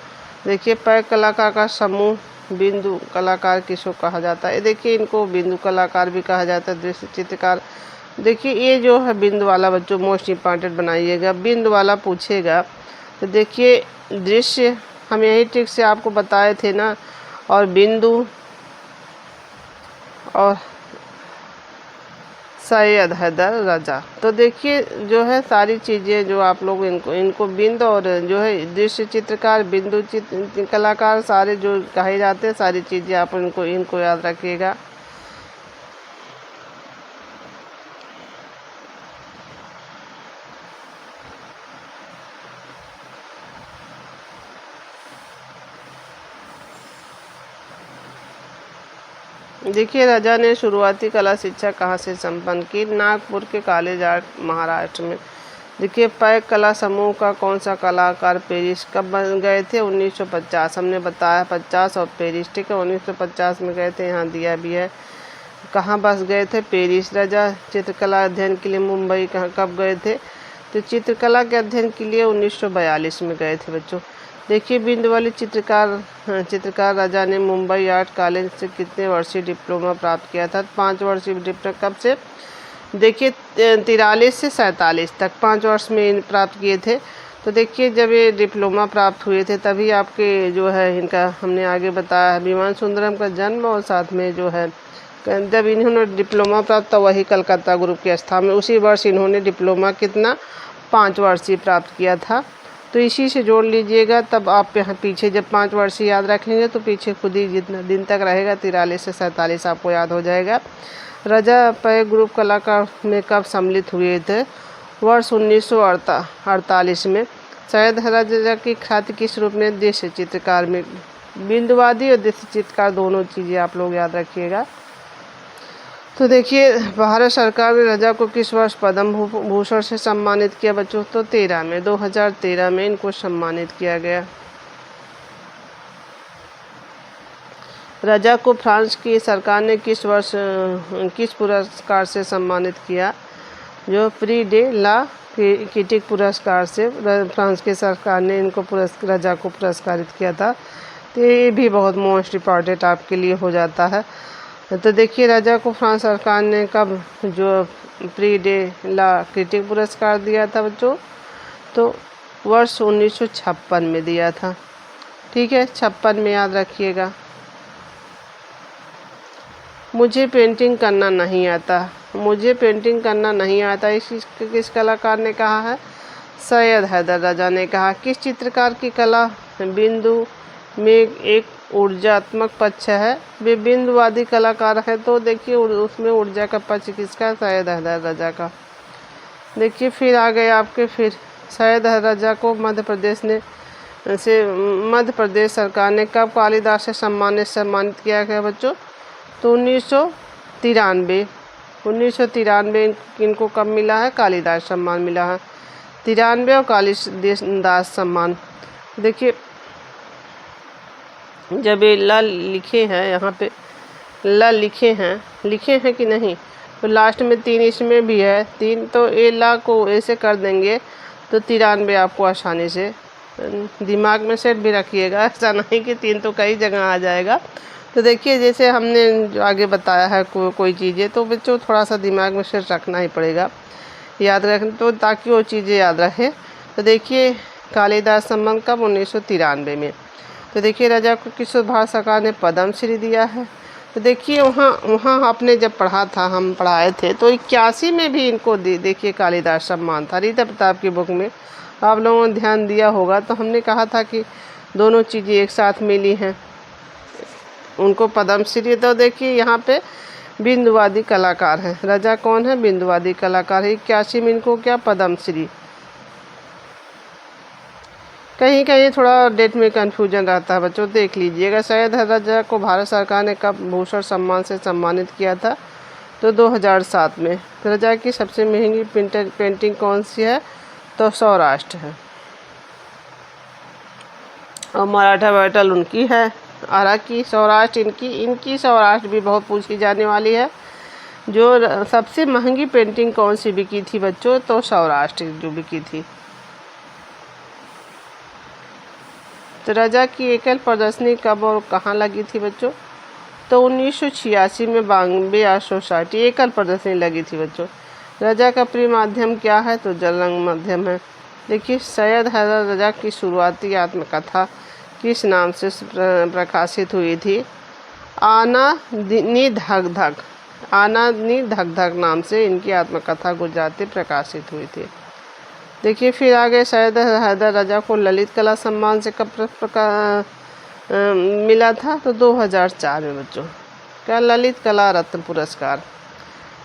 देखिए पैक कलाकार का समूह, बिंदु कलाकार किसको कहा जाता है, देखिए इनको बिंदु कलाकार भी कहा जाता है, दृश्य चित्रकार। देखिए ये जो है बिंदु वाला बच्चों मोस्ट इम्पॉर्टेंट बनाइएगा, बिंदु वाला पूछेगा। तो देखिए दृश्य हम यही ट्रिक से आपको बताए थे ना, और बिंदु और सैयद हैदर रजा। तो देखिए जो है सारी चीज़ें जो आप लोग इनको बिंदु और जो है दृश्य चित्रकार, बिंदु चित्र कलाकार, सारे जो कहे जाते हैं सारी चीज़ें आप इनको याद रखिएगा। देखिए रजा ने शुरुआती कला शिक्षा कहाँ से संपन्न की? नागपुर के कॉलेज आर्ट महाराष्ट्र में। देखिए पैक कला समूह का कौन सा कलाकार पेरिस कब बन गए थे? 1950। हमने बताया 50 और पेरिस, ठीक है, 1950 में गए थे, यहाँ दिया भी है। कहाँ बस गए थे? पेरिस। रजा चित्रकला अध्ययन के लिए मुंबई कब गए थे? तो चित्रकला के अध्ययन के लिए 1942 में गए थे बच्चों। देखिए बिंदु वाली चित्रकार राजा ने मुंबई आर्ट कॉलेज से कितने वर्षीय डिप्लोमा प्राप्त किया था? 5 वर्षीय डिप्लोमा। कब से? देखिए 43 से 47 तक 5 वर्ष में प्राप्त किए थे। तो देखिए जब ये डिप्लोमा प्राप्त हुए थे तभी आपके जो है इनका हमने आगे बताया है विमान सुंदरम का जन्म, और साथ में जो है जब इन्होंने डिप्लोमा प्राप्त तो वही कलकत्ता ग्रुप के स्थान में उसी वर्ष इन्होंने डिप्लोमा कितना 5 वर्षीय प्राप्त किया था। तो इसी से जोड़ लीजिएगा, तब आप यहाँ पीछे जब 5 वर्षीय याद रखेंगे तो पीछे खुद ही जितना दिन तक रहेगा 43 से 47 आपको याद हो जाएगा। रजा पै ग्रुप कलाकार में कब सम्मिलित हुए थे? वर्ष 1948 में। सैयद रजा की ख्याति किस रूप में? दृश्य चित्रकार में। बिंदुवादी और दृश्य चित्रकार दोनों चीज़ें आप लोग याद रखिएगा। तो देखिए भारत सरकार ने रजा को किस वर्ष पद्म भूषण से सम्मानित किया बच्चों? तो 13 में, 2013 में इनको सम्मानित किया गया। रजा को फ्रांस की सरकार ने किस वर्ष किस पुरस्कार से सम्मानित किया? जो प्री डे ला क्रिटिक पुरस्कार से फ्रांस की सरकार ने इनको रजा को पुरस्कारित किया था। तो ये भी बहुत मोस्ट इम्पॉर्टेंट आपके लिए हो जाता है। तो देखिए रजा को फ्रांस सरकार ने कब जो प्री डे ला क्रिटिक पुरस्कार दिया था बच्चों? तो वर्ष 1956 में दिया था, ठीक है, 56 में याद रखिएगा। मुझे पेंटिंग करना नहीं आता, मुझे पेंटिंग करना नहीं आता, किस कलाकार ने कहा है? सैयद हैदर रजा ने कहा। किस चित्रकार की कला बिंदु में एक ऊर्जात्मक पक्ष है? वे बिंदुवादी कलाकार है। तो देखिए उसमें ऊर्जा का पक्ष किसका? सैयद हैदर रजा का। देखिए फिर आ गए आपके फिर सैयद हैदर रजा को मध्य प्रदेश सरकार ने कब कालिदास से सम्मानित किया गया बच्चों? तो 1993 इनको कब मिला है? कालिदास सम्मान मिला है। 93 और कालिदास सम्मान। देखिए जब ये ल लिखे हैं यहाँ पे ल लिखे हैं कि नहीं? तो लास्ट में 3 इसमें भी है, 3 तो ए ला को ऐसे कर देंगे तो 93 आपको आसानी से दिमाग में सेट भी रखिएगा, ऐसा नहीं कि 3 तो कई जगह आ जाएगा। तो देखिए जैसे हमने जो आगे बताया है कोई चीज़ें तो बच्चों थोड़ा सा दिमाग में सेट रखना ही पड़ेगा, याद रखना, तो ताकि वो चीज़ें याद रहे। तो देखिए कालिदास सम्मान कब? 1993 में। तो देखिए रजा को किस भारत सरकार ने पद्म श्री दिया है? तो देखिए वहाँ आपने जब पढ़ा था, हम पढ़ाए थे, तो 81 में भी इनको देखिए कालिदास सम्मान था। रीता प्रताप की बुक में आप लोगों ने ध्यान दिया होगा, तो हमने कहा था कि दोनों चीज़ें एक साथ मिली हैं, उनको पद्म श्री। तो देखिए यहाँ पे बिंदुवादी कलाकार हैं। रजा कौन है? बिंदुवादी कलाकार है। 81 में इनको क्या? पद्म श्री। कहीं कहीं थोड़ा डेट में कन्फ्यूजन रहता है बच्चों, देख लीजिएगा। सैयद रजा को भारत सरकार ने कब भूषण सम्मान से सम्मानित किया था? तो 2007 में। रजा की सबसे महंगी पेंटिंग कौन सी है? तो सौराष्ट्र है। और मराठा बैटल उनकी है, आरा की। सौराष्ट्र इनकी सौराष्ट्र भी बहुत पूछी जाने वाली है। जो सबसे महंगी पेंटिंग कौन सी बिकी थी बच्चों? तो सौराष्ट्र जो बिकी थी। तो रजा की एकल प्रदर्शनी कब और कहाँ लगी थी बच्चों? तो 1986 में बॉम्बे आर्ट सोसाइटी एकल प्रदर्शनी लगी थी बच्चों। रजा का प्रिय माध्यम क्या है? तो जल रंग माध्यम है। देखिए सैयद हैदर रजा की शुरुआती आत्मकथा किस नाम से प्रकाशित हुई थी? आना नी धक धक। आनानी धक धक नाम से इनकी आत्मकथा गुजराती प्रकाशित हुई थी। देखिए फिर आगे सैयद हैदर रजा को ललित कला सम्मान से कब मिला था, तो 2004 में बच्चों। क्या ललित कला रत्न पुरस्कार।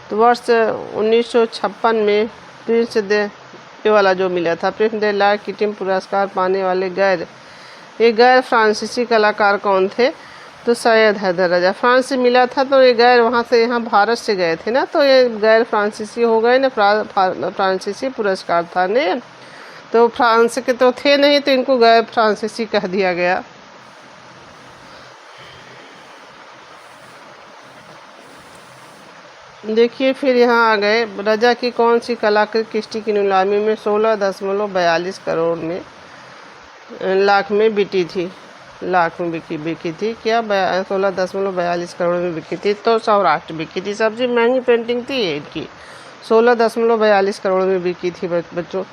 तो वर्ष 1956 में प्रिंस दे ये वाला जो मिला था, प्रिंस दे ला किटिम पुरस्कार पाने वाले गैर फ्रांसीसी कलाकार कौन थे, तो सैयद हैदर रजा। फ्रांस से मिला था, तो ये गैर वहाँ से यहाँ भारत से गए थे ना, तो ये गैर फ्रांसीसी हो गए ना, फ्रांसीसी पुरस्कार था ने, तो फ्रांस के तो थे नहीं, तो इनको गैर फ्रांसीसी कह दिया गया। देखिए फिर यहाँ आ गए, रजा की कौन सी कलाकृति किस्टी की नीलामी में 16.42 करोड़ में लाख में बिकी थी, बिकी थी क्या, 16.42 करोड़ में बिकी थी, तो सौराष्ट्र बिकी थी। सबसे महंगी पेंटिंग थी ये इनकी, 16.42 करोड़ में बिकी थी बच्चों।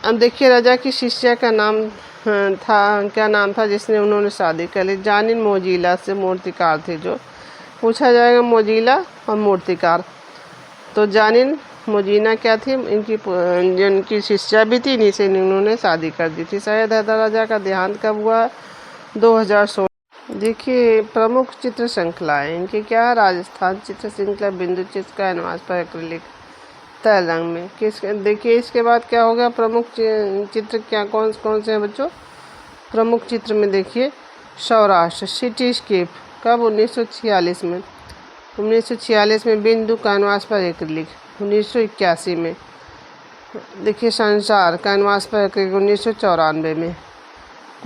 अब देखिए रजा की शिष्या का नाम क्या नाम था जिसने उन्होंने शादी कर ली, जानिन मोजीला से मूर्तिकार थे। जो पूछा जाएगा मोजीला और मूर्तिकार, तो जानिन मोजीना क्या थी, इनकी शिष्या भी थी, इन्हीं से इन्होंने शादी कर दी थी। सैयद हैदर रजा का देहांत कब हुआ, 2016। देखिए प्रमुख चित्र श्रृंखलाएँ इनकी क्या है, राजस्थान चित्र श्रृंखला, बिंदु चित्र, कैनवास पर एक्रिलिक, तैल रंग में। देखिए इसके बाद क्या हो गया, प्रमुख चित्र क्या कौन से हैं बच्चों। प्रमुख चित्र में देखिए सौराष्ट्र सिटीस्केप, कब, 1946 में। 1946 में बिंदु कैनवास पर एक्रिलिक, 1981 में। देखिए संसार कैनवास पर एक्रिलिक, 1994 में।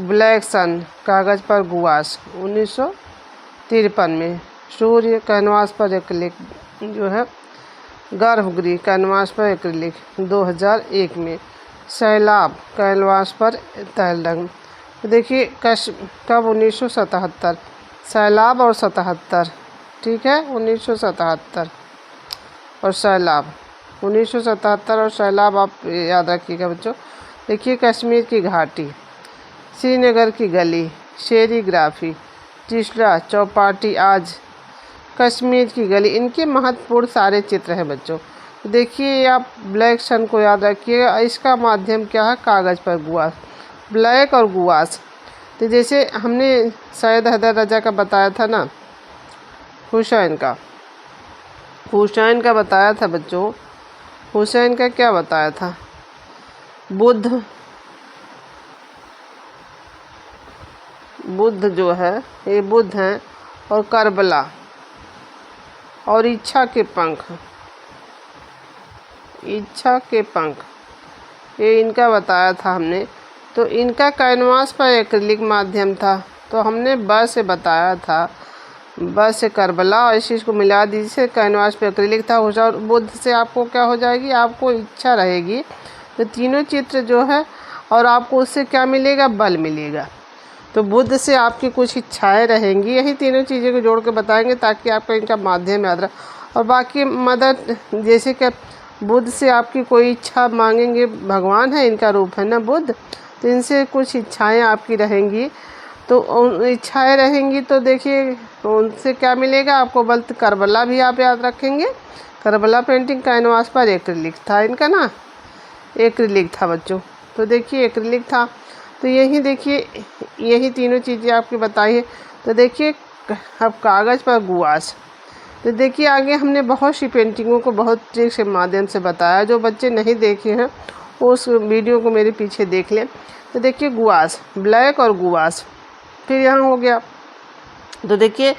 ब्लैक सन कागज़ पर गुआस, 1953 में। सूर्य कैनवास पर एक्रिलिक जो है, गर्भगृह कैनवास पर एक्रिलिक, 2001 में। सैलाब कैनवास पर तैल रंग। तो देखिए कब, 1977। सैलाब और 77, ठीक है, 1977 और सैलाब, 1977 और सैलाब आप याद रखिएगा बच्चों। देखिए कश्मीर की घाटी, श्रीनगर की गली, शेरीग्राफी, तीसरा चौपाटी, आज कश्मीर की गली, इनके महत्वपूर्ण सारे चित्र हैं बच्चों। देखिए आप ब्लैक सन को याद रखिएगा, इसका माध्यम क्या है, कागज़ पर गुआस, ब्लैक और गुआस। तो जैसे हमने सैयद हैदर रजा का बताया था ना, हुसैन का बताया था बच्चों। हुसैन का क्या बताया था, बुद्ध जो है, ये बुद्ध हैं, और करबला और इच्छा के पंख, ये इनका बताया था हमने। तो इनका कैनवास पर एक्रिलिक माध्यम था, तो हमने ब से बताया था, ब से करबला और इस चीज़ को मिला दीजिए, कैनवास पर एक्रिलिक था। और बुद्ध से आपको क्या हो जाएगी, आपको इच्छा रहेगी, तो तीनों चित्र जो है, और आपको उससे क्या मिलेगा, बल मिलेगा। तो बुद्ध से आपकी कुछ इच्छाएं रहेंगी, यही तीनों चीज़ें को जोड़ के बताएंगे ताकि आपका इनका माध्यम याद रहे। और बाकी मदद, जैसे कि बुद्ध से आपकी कोई इच्छा मांगेंगे, भगवान है इनका रूप है ना बुद्ध, तो इनसे कुछ इच्छाएं आपकी रहेंगी, तो इच्छाएं रहेंगी, तो देखिए उनसे क्या मिलेगा आपको बल। करबला भी आप याद रखेंगे, करबला पेंटिंग कैनवास पर एक्रिलिक था इनका ना, एक्रिलिक था बच्चों। तो देखिए एक्रिलिक था, तो यही देखिए यही तीनों चीज़ें आपकी बताई है। तो देखिए अब कागज़ पर गुआस, तो देखिए आगे हमने बहुत सी पेंटिंगों को बहुत ट्रिक के माध्यम से बताया, जो बच्चे नहीं देखे हैं उस वीडियो को मेरे पीछे देख लें। तो देखिए गुआस, ब्लैक और गुआस, फिर यहाँ हो गया। तो देखिए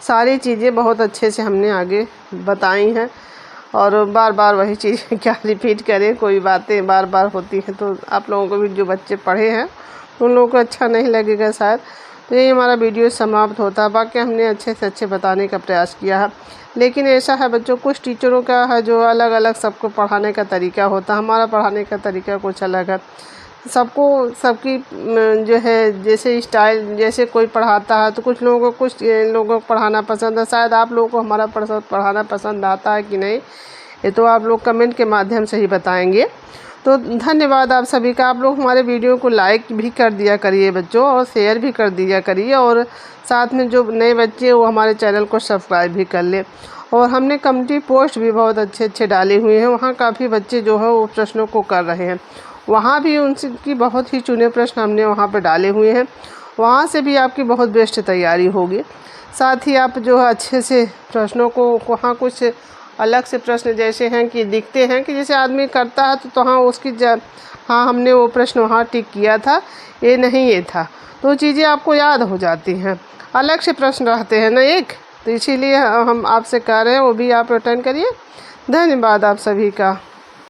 सारी चीज़ें बहुत अच्छे से हमने आगे बताई हैं, और बार बार वही चीज़ क्या रिपीट करें, कोई बातें बार बार होती हैं, तो आप लोगों को भी, जो बच्चे पढ़े हैं उन लोगों को अच्छा नहीं लगेगा शायद। तो यही हमारा वीडियो समाप्त होता है। बाकी हमने अच्छे से अच्छे बताने का प्रयास किया है, लेकिन ऐसा है बच्चों, कुछ टीचरों का है जो अलग अलग सबको पढ़ाने का तरीका होता है, हमारा पढ़ाने का तरीका कुछ अलग है। सबको सबकी जो है जैसे स्टाइल, जैसे कोई पढ़ाता है, तो कुछ लोगों को पढ़ाना पसंद है, शायद आप लोगों को हमारा पढ़ाना पसंद आता है कि नहीं, ये तो आप लोग कमेंट के माध्यम से ही बताएंगे। तो धन्यवाद आप सभी का। आप लोग हमारे वीडियो को लाइक भी कर दिया करिए बच्चों, और शेयर भी कर दिया करिए, और साथ में जो नए बच्चे वो हमारे चैनल को सब्सक्राइब भी कर ले। और हमने कम्युनिटी पोस्ट भी बहुत अच्छे अच्छे डाले हुए हैं, वहाँ काफ़ी बच्चे जो है वो प्रश्नों को कर रहे हैं। वहाँ भी उनकी बहुत ही चुने प्रश्न हमने वहाँ पर डाले हुए हैं, वहाँ से भी आपकी बहुत बेस्ट तैयारी होगी। साथ ही आप जो है अच्छे से प्रश्नों को वहाँ कुछ अलग से प्रश्न जैसे हैं कि दिखते हैं कि जैसे आदमी करता है तो हाँ उसकी हाँ हमने वो प्रश्न वहाँ टिक किया था, ये नहीं ये था, तो चीज़ें आपको याद हो जाती हैं। अलग से प्रश्न रहते हैं ना एक, तो इसीलिए हम आपसे कह रहे हैं वो भी आप अटेंड करिए। धन्यवाद आप सभी का।